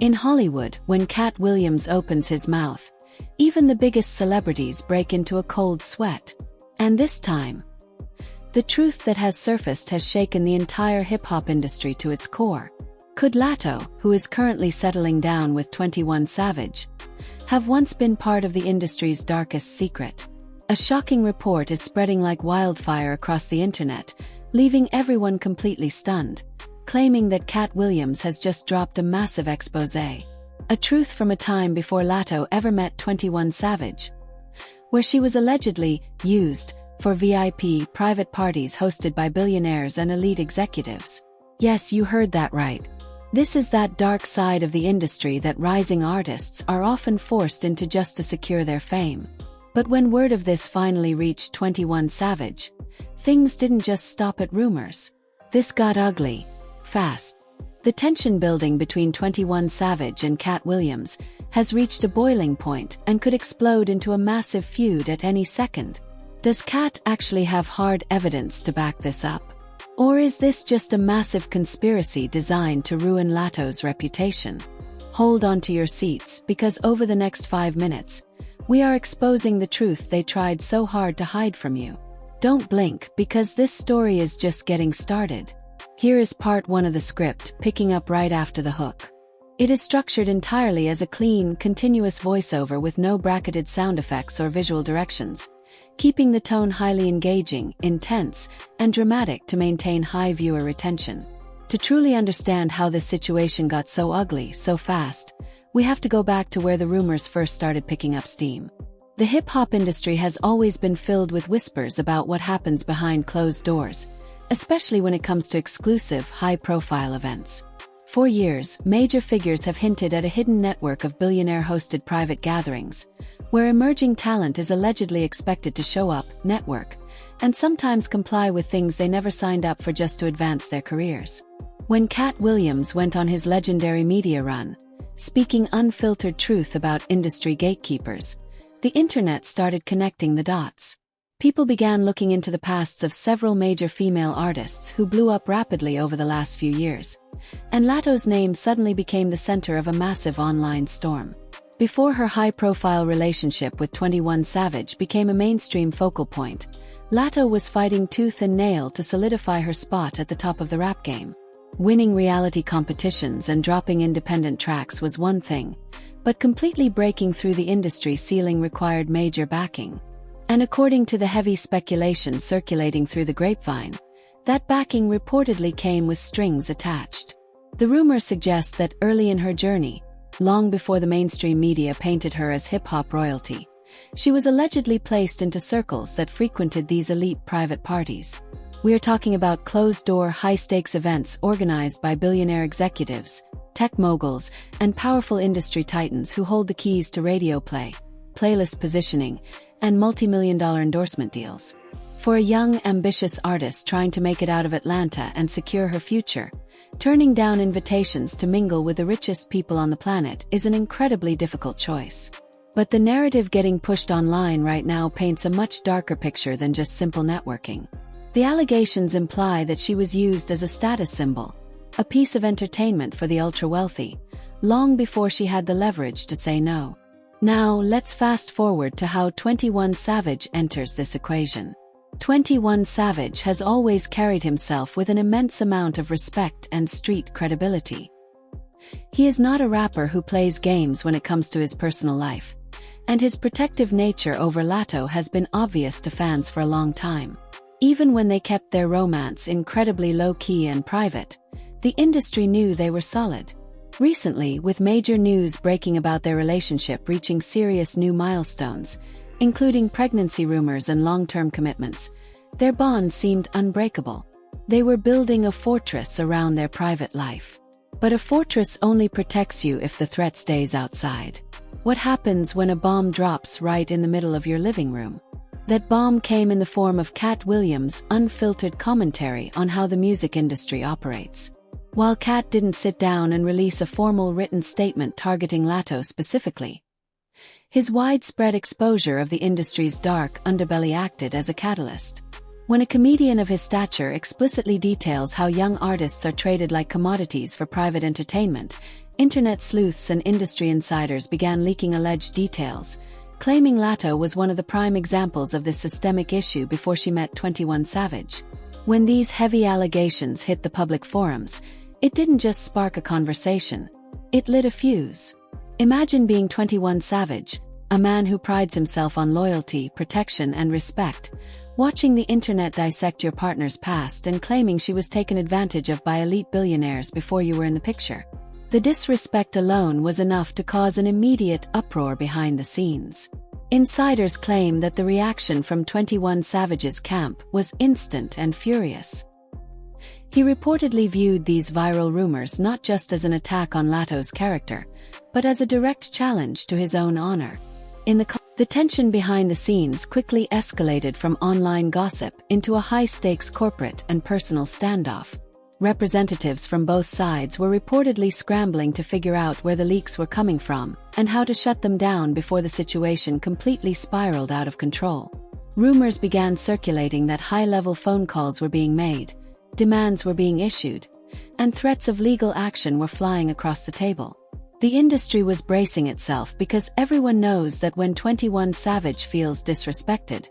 In Hollywood, when Katt Williams opens his mouth, even the biggest celebrities break into a cold sweat. And this time, the truth that has surfaced has shaken the entire hip-hop industry to its core. Could LATTO, who is currently settling down with 21 Savage, have once been part of the industry's darkest secret? A shocking report is spreading like wildfire across the internet, leaving everyone completely stunned, claiming that Katt Williams has just dropped a massive exposé. A truth from a time before LATTO ever met 21 Savage, where she was allegedly used for VIP private parties hosted by billionaires and elite executives. Yes, you heard that right. This is that dark side of the industry that rising artists are often forced into just to secure their fame. But when word of this finally reached 21 Savage, things didn't just stop at rumors. This got ugly, fast. The tension building between 21 Savage and Katt Williams has reached a boiling point and could explode into a massive feud at any second. Does Katt actually have hard evidence to back this up? Or is this just a massive conspiracy designed to ruin LATTO's reputation? Hold on to your seats, because over the next 5 minutes, we are exposing the truth they tried so hard to hide from you. Don't blink, because this story is just getting started. Here is part 1 of the script, picking up right after the hook. It is structured entirely as a clean, continuous voiceover with no bracketed sound effects or visual directions, keeping the tone highly engaging, intense, and dramatic to maintain high viewer retention. To truly understand how this situation got so ugly so fast, we have to go back to where the rumors first started picking up steam. The hip-hop industry has always been filled with whispers about what happens behind closed doors, especially when it comes to exclusive, high-profile events. For years, major figures have hinted at a hidden network of billionaire-hosted private gatherings, where emerging talent is allegedly expected to show up, network, and sometimes comply with things they never signed up for just to advance their careers. When Katt Williams went on his legendary media run, speaking unfiltered truth about industry gatekeepers, the internet started connecting the dots. People began looking into the pasts of several major female artists who blew up rapidly over the last few years, and LATTO's name suddenly became the center of a massive online storm. Before her high-profile relationship with 21 Savage became a mainstream focal point, LATTO was fighting tooth and nail to solidify her spot at the top of the rap game. Winning reality competitions and dropping independent tracks was one thing, but completely breaking through the industry ceiling required major backing. And according to the heavy speculation circulating through the grapevine, that backing reportedly came with strings attached. The rumor suggests that early in her journey, long before the mainstream media painted her as hip-hop royalty, she was allegedly placed into circles that frequented these elite private parties. We are talking about closed-door, high-stakes events organized by billionaire executives, tech moguls, and powerful industry titans who hold the keys to radio play, playlist positioning, and multi-million-dollar endorsement deals. For a young, ambitious artist trying to make it out of Atlanta and secure her future, turning down invitations to mingle with the richest people on the planet is an incredibly difficult choice. But the narrative getting pushed online right now paints a much darker picture than just simple networking. The allegations imply that she was used as a status symbol, a piece of entertainment for the ultra-wealthy, long before she had the leverage to say no. Now, let's fast forward to how 21 Savage enters this equation. 21 Savage has always carried himself with an immense amount of respect and street credibility. He is not a rapper who plays games when it comes to his personal life, and his protective nature over LATTO has been obvious to fans for a long time. Even when they kept their romance incredibly low-key and private, the industry knew they were solid. Recently, with major news breaking about their relationship reaching serious new milestones, including pregnancy rumors and long-term commitments, their bond seemed unbreakable. They were building a fortress around their private life. But a fortress only protects you if the threat stays outside. What happens when a bomb drops right in the middle of your living room? That bomb came in the form of Katt Williams' unfiltered commentary on how the music industry operates. While Katt didn't sit down and release a formal written statement targeting LATTO specifically, his widespread exposure of the industry's dark underbelly acted as a catalyst. When a comedian of his stature explicitly details how young artists are traded like commodities for private entertainment, internet sleuths and industry insiders began leaking alleged details, claiming LATTO was one of the prime examples of this systemic issue before she met 21 Savage. When these heavy allegations hit the public forums, it didn't just spark a conversation, it lit a fuse. Imagine being 21 Savage, a man who prides himself on loyalty, protection, and respect, watching the internet dissect your partner's past and claiming she was taken advantage of by elite billionaires before you were in the picture. The disrespect alone was enough to cause an immediate uproar behind the scenes. Insiders claim that the reaction from 21 Savage's camp was instant and furious. He reportedly viewed these viral rumors not just as an attack on LATTO's character, but as a direct challenge to his own honor. The tension behind the scenes quickly escalated from online gossip into a high-stakes corporate and personal standoff. Representatives from both sides were reportedly scrambling to figure out where the leaks were coming from and how to shut them down before the situation completely spiraled out of control. Rumors began circulating that high-level phone calls were being made, demands were being issued, and threats of legal action were flying across the table. The industry was bracing itself because everyone knows that when 21 Savage feels disrespected,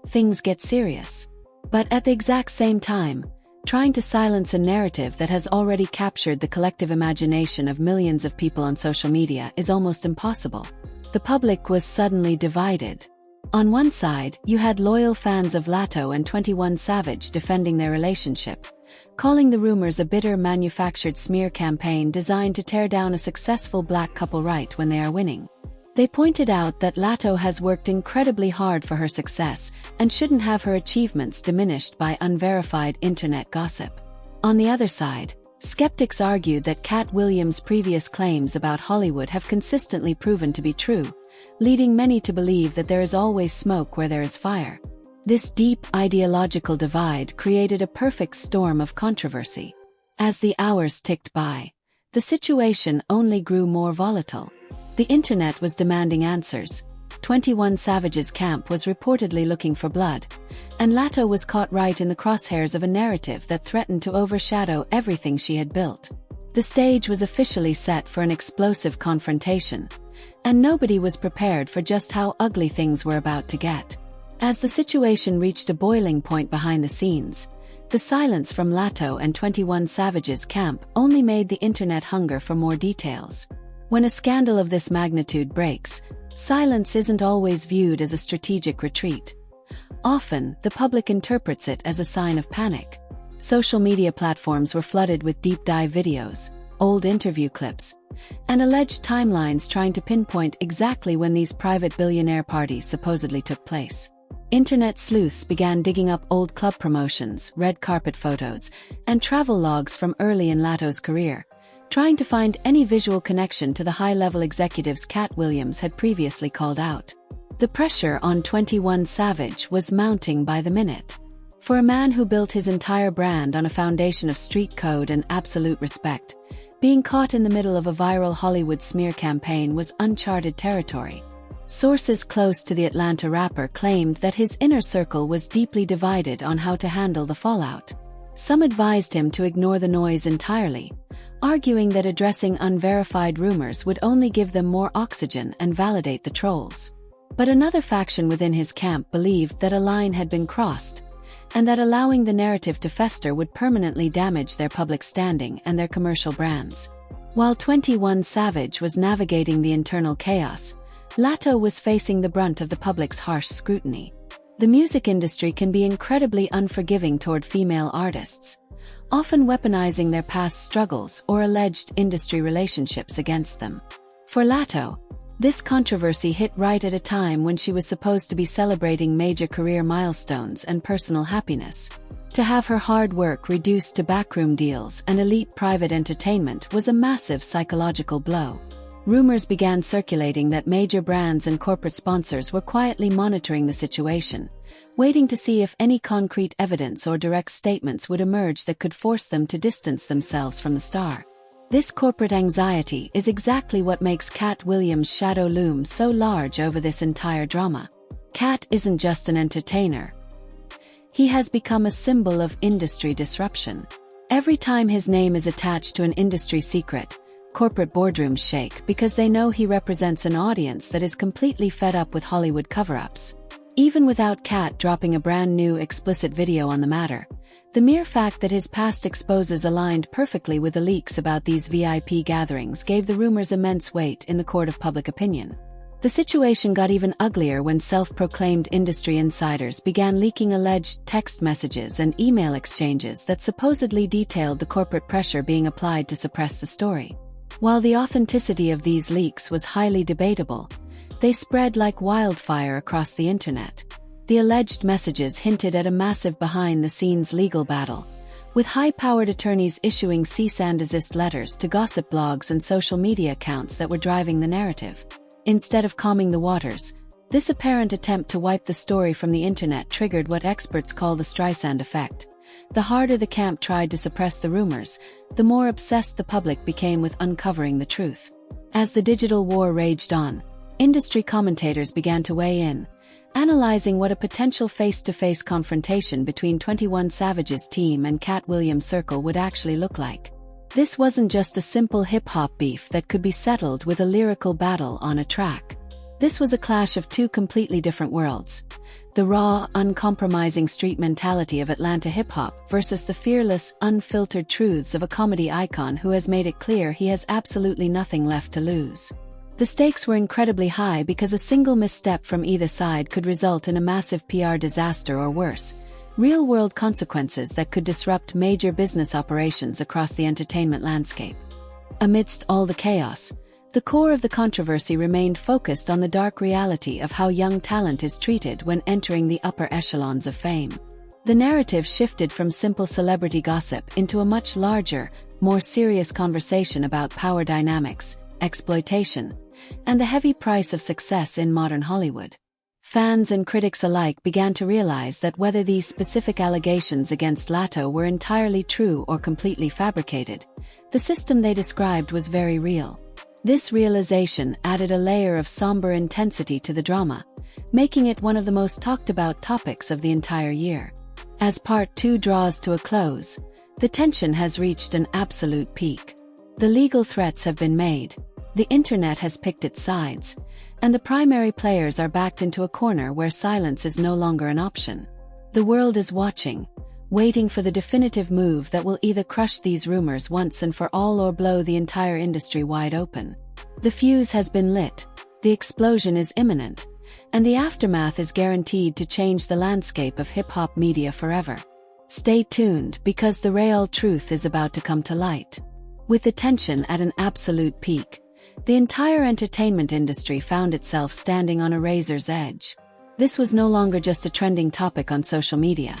things get serious. But at the exact same time, trying to silence a narrative that has already captured the collective imagination of millions of people on social media is almost impossible. The public was suddenly divided. On one side, you had loyal fans of LATTO and 21 Savage defending their relationship, calling the rumors a bitter manufactured smear campaign designed to tear down a successful black couple right when they are winning. They pointed out that LATTO has worked incredibly hard for her success and shouldn't have her achievements diminished by unverified internet gossip. On the other side, skeptics argued that Katt Williams' previous claims about Hollywood have consistently proven to be true, leading many to believe that there is always smoke where there is fire. This deep ideological divide created a perfect storm of controversy. As the hours ticked by, the situation only grew more volatile. The internet was demanding answers. 21 Savage's camp was reportedly looking for blood, and LATTO was caught right in the crosshairs of a narrative that threatened to overshadow everything she had built. The stage was officially set for an explosive confrontation, and nobody was prepared for just how ugly things were about to get. As the situation reached a boiling point behind the scenes, the silence from LATTO and 21 Savage's camp only made the internet hunger for more details. When a scandal of this magnitude breaks, silence isn't always viewed as a strategic retreat. Often, the public interprets it as a sign of panic. Social media platforms were flooded with deep-dive videos, old interview clips, and alleged timelines trying to pinpoint exactly when these private billionaire parties supposedly took place. Internet sleuths began digging up old club promotions, red carpet photos, and travel logs from early in LATTO's career, trying to find any visual connection to the high-level executives Katt Williams had previously called out. The pressure on 21 Savage was mounting by the minute. For a man who built his entire brand on a foundation of street code and absolute respect, being caught in the middle of a viral Hollywood smear campaign was uncharted territory. Sources close to the Atlanta rapper claimed that his inner circle was deeply divided on how to handle the fallout. Some advised him to ignore the noise entirely, arguing that addressing unverified rumors would only give them more oxygen and validate the trolls. But another faction within his camp believed that a line had been crossed, and that allowing the narrative to fester would permanently damage their public standing and their commercial brands. While 21 Savage was navigating the internal chaos, LATTO was facing the brunt of the public's harsh scrutiny. The music industry can be incredibly unforgiving toward female artists, often weaponizing their past struggles or alleged industry relationships against them. For LATTO, this controversy hit right at a time when she was supposed to be celebrating major career milestones and personal happiness. To have her hard work reduced to backroom deals and elite private entertainment was a massive psychological blow. Rumors began circulating that major brands and corporate sponsors were quietly monitoring the situation, waiting to see if any concrete evidence or direct statements would emerge that could force them to distance themselves from the star. This corporate anxiety is exactly what makes Katt Williams' shadow loom so large over this entire drama. Katt isn't just an entertainer. He has become a symbol of industry disruption. Every time his name is attached to an industry secret, Corporate boardrooms shake because they know he represents an audience that is completely fed up with Hollywood cover-ups. Even without Katt dropping a brand new explicit video on the matter, the mere fact that his past exposes aligned perfectly with the leaks about these VIP gatherings gave the rumors immense weight in the court of public opinion. The situation got even uglier when self-proclaimed industry insiders began leaking alleged text messages and email exchanges that supposedly detailed the corporate pressure being applied to suppress the story. While the authenticity of these leaks was highly debatable, they spread like wildfire across the internet. The alleged messages hinted at a massive behind-the-scenes legal battle, with high-powered attorneys issuing cease and desist letters to gossip blogs and social media accounts that were driving the narrative. Instead of calming the waters, this apparent attempt to wipe the story from the internet triggered what experts call the Streisand effect. The harder the camp tried to suppress the rumors, the more obsessed the public became with uncovering the truth. As the digital war raged on, industry commentators began to weigh in, analyzing what a potential face-to-face confrontation between 21 Savage's team and Katt Williams' circle would actually look like. This wasn't just a simple hip-hop beef that could be settled with a lyrical battle on a track. This was a clash of two completely different worlds. The raw, uncompromising street mentality of Atlanta hip-hop versus the fearless, unfiltered truths of a comedy icon who has made it clear he has absolutely nothing left to lose. The stakes were incredibly high because a single misstep from either side could result in a massive PR disaster or worse, real-world consequences that could disrupt major business operations across the entertainment landscape. Amidst all the chaos, the core of the controversy remained focused on the dark reality of how young talent is treated when entering the upper echelons of fame. The narrative shifted from simple celebrity gossip into a much larger, more serious conversation about power dynamics, exploitation, and the heavy price of success in modern Hollywood. Fans and critics alike began to realize that whether these specific allegations against LATTO were entirely true or completely fabricated, the system they described was very real. This realization added a layer of somber intensity to the drama, making it one of the most talked about topics of the entire year. As Part 2 draws to a close, the tension has reached an absolute peak. The legal threats have been made, the internet has picked its sides, and the primary players are backed into a corner where silence is no longer an option. The world is watching, waiting for the definitive move that will either crush these rumors once and for all or blow the entire industry wide open. The fuse has been lit, the explosion is imminent, and the aftermath is guaranteed to change the landscape of hip-hop media forever. Stay tuned because the real truth is about to come to light. With the tension at an absolute peak, the entire entertainment industry found itself standing on a razor's edge. This was no longer just a trending topic on social media.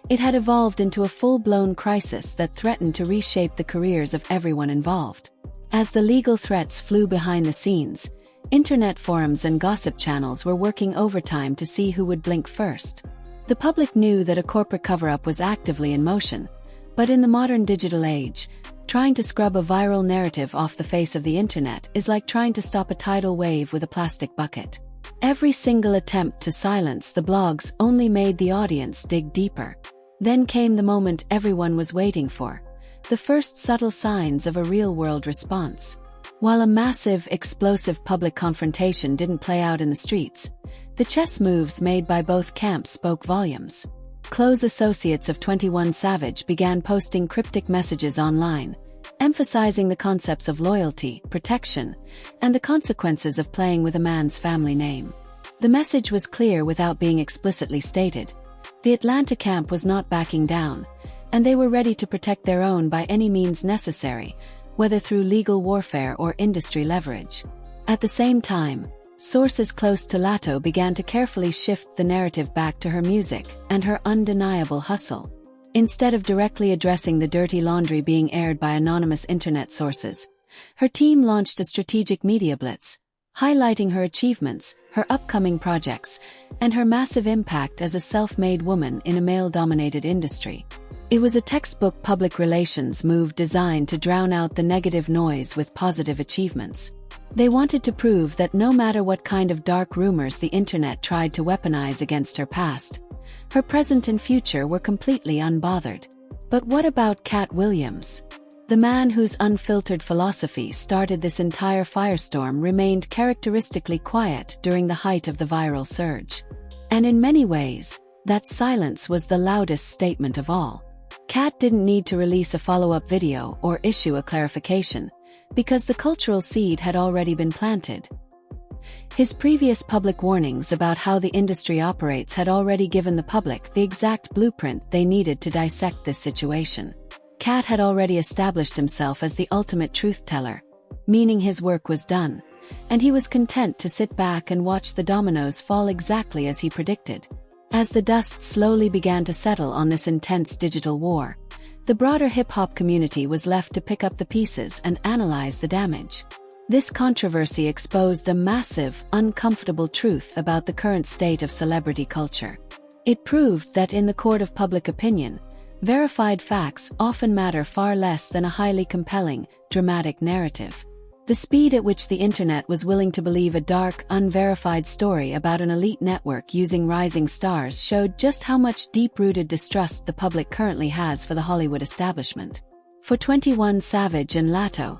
It had evolved into a full-blown crisis that threatened to reshape the careers of everyone involved. As the legal threats flew behind the scenes, internet forums and gossip channels were working overtime to see who would blink first. The public knew that a corporate cover-up was actively in motion, but in the modern digital age, trying to scrub a viral narrative off the face of the internet is like trying to stop a tidal wave with a plastic bucket. Every single attempt to silence the blogs only made the audience dig deeper. Then came the moment everyone was waiting for, the first subtle signs of a real-world response. While a massive, explosive public confrontation didn't play out in the streets, the chess moves made by both camps spoke volumes. Close associates of 21 Savage began posting cryptic messages online, emphasizing the concepts of loyalty, protection, and the consequences of playing with a man's family name. The message was clear without being explicitly stated. The Atlanta camp was not backing down, and they were ready to protect their own by any means necessary, whether through legal warfare or industry leverage. At the same time, sources close to LATTO began to carefully shift the narrative back to her music and her undeniable hustle. Instead of directly addressing the dirty laundry being aired by anonymous internet sources, her team launched a strategic media blitz, highlighting her achievements, her upcoming projects, and her massive impact as a self-made woman in a male-dominated industry. It was a textbook public relations move designed to drown out the negative noise with positive achievements. They wanted to prove that no matter what kind of dark rumors the internet tried to weaponize against her past, her present and future were completely unbothered. But what about Katt Williams? The man whose unfiltered philosophy started this entire firestorm remained characteristically quiet during the height of the viral surge. And in many ways, that silence was the loudest statement of all. Katt didn't need to release a follow-up video or issue a clarification, because the cultural seed had already been planted. His previous public warnings about how the industry operates had already given the public the exact blueprint they needed to dissect this situation. Katt had already established himself as the ultimate truth-teller, meaning his work was done, and he was content to sit back and watch the dominoes fall exactly as he predicted. As the dust slowly began to settle on this intense digital war, the broader hip-hop community was left to pick up the pieces and analyze the damage. This controversy exposed a massive, uncomfortable truth about the current state of celebrity culture. It proved that in the court of public opinion, verified facts often matter far less than a highly compelling, dramatic narrative. The speed at which the internet was willing to believe a dark, unverified story about an elite network using rising stars showed just how much deep-rooted distrust the public currently has for the Hollywood establishment. For 21 Savage and LATTO,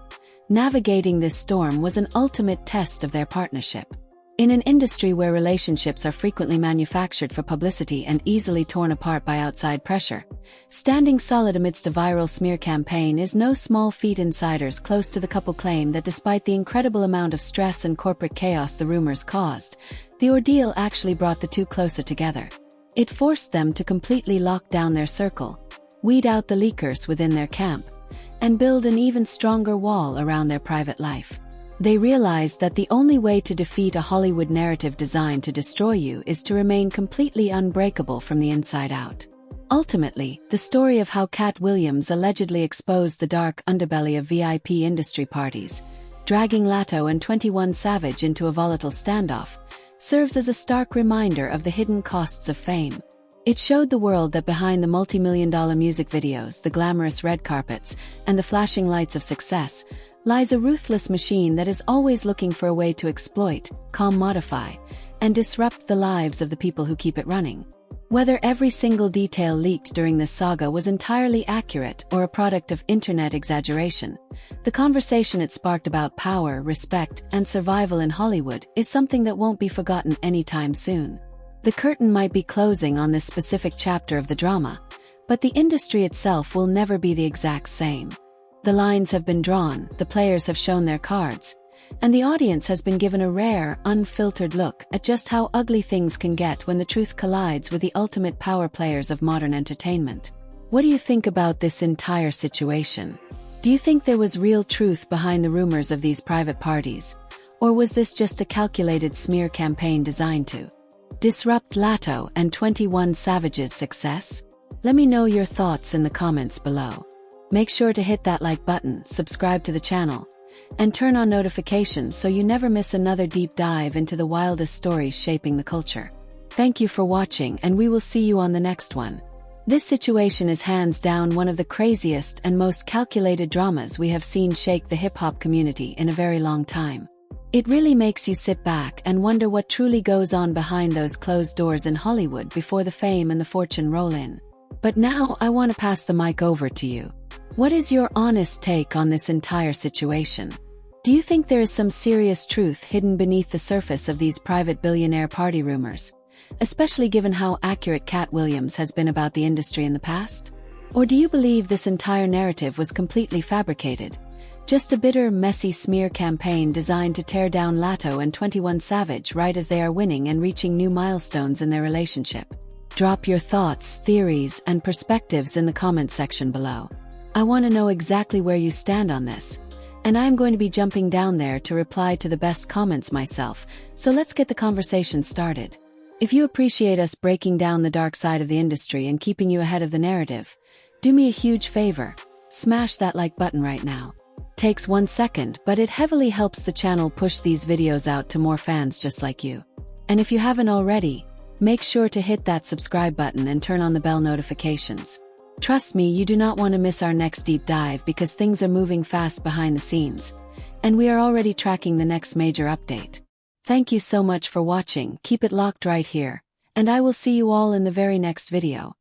navigating this storm was an ultimate test of their partnership. In an industry where relationships are frequently manufactured for publicity and easily torn apart by outside pressure, standing solid amidst a viral smear campaign is no small feat. Insiders close to the couple claim that despite the incredible amount of stress and corporate chaos the rumors caused, the ordeal actually brought the two closer together. It forced them to completely lock down their circle, weed out the leakers within their camp, and build an even stronger wall around their private life. They realized that the only way to defeat a Hollywood narrative designed to destroy you is to remain completely unbreakable from the inside out. Ultimately, the story of how Katt Williams allegedly exposed the dark underbelly of VIP industry parties, dragging LATTO and 21 Savage into a volatile standoff, serves as a stark reminder of the hidden costs of fame. It showed the world that behind the multi-million-dollar music videos, the glamorous red carpets, and the flashing lights of success, lies a ruthless machine that is always looking for a way to exploit, commodify, and disrupt the lives of the people who keep it running. Whether every single detail leaked during this saga was entirely accurate or a product of internet exaggeration, the conversation it sparked about power, respect, and survival in Hollywood is something that won't be forgotten anytime soon. The curtain might be closing on this specific chapter of the drama, but the industry itself will never be the exact same. The lines have been drawn, the players have shown their cards, and the audience has been given a rare, unfiltered look at just how ugly things can get when the truth collides with the ultimate power players of modern entertainment. What do you think about this entire situation? Do you think there was real truth behind the rumors of these private parties, or was this just a calculated smear campaign designed to disrupt LATTO and 21 Savage's success? Let me know your thoughts in the comments below. Make sure to hit that like button, subscribe to the channel, and turn on notifications so you never miss another deep dive into the wildest stories shaping the culture. Thank you for watching, and we will see you on the next one. This situation is hands down one of the craziest and most calculated dramas we have seen shake the hip-hop community in a very long time. It really makes you sit back and wonder what truly goes on behind those closed doors in Hollywood before the fame and the fortune roll in. But now I want to pass the mic over to you. What is your honest take on this entire situation? Do you think there is some serious truth hidden beneath the surface of these private billionaire party rumors, especially given how accurate Katt Williams has been about the industry in the past? Or do you believe this entire narrative was completely fabricated, just a bitter, messy smear campaign designed to tear down LATTO and 21 Savage right as they are winning and reaching new milestones in their relationship? Drop your thoughts, theories, and perspectives in the comment section below. I want to know exactly where you stand on this, and I'm going to be jumping down there to reply to the best comments myself, so let's get the conversation started. If you appreciate us breaking down the dark side of the industry and keeping you ahead of the narrative, do me a huge favor, smash that like button right now. Takes 1 second, but it heavily helps the channel push these videos out to more fans just like you. And if you haven't already, make sure to hit that subscribe button and turn on the bell notifications. Trust me, you do not want to miss our next deep dive because things are moving fast behind the scenes, and we are already tracking the next major update. Thank you so much for watching, keep it locked right here, and I will see you all in the very next video.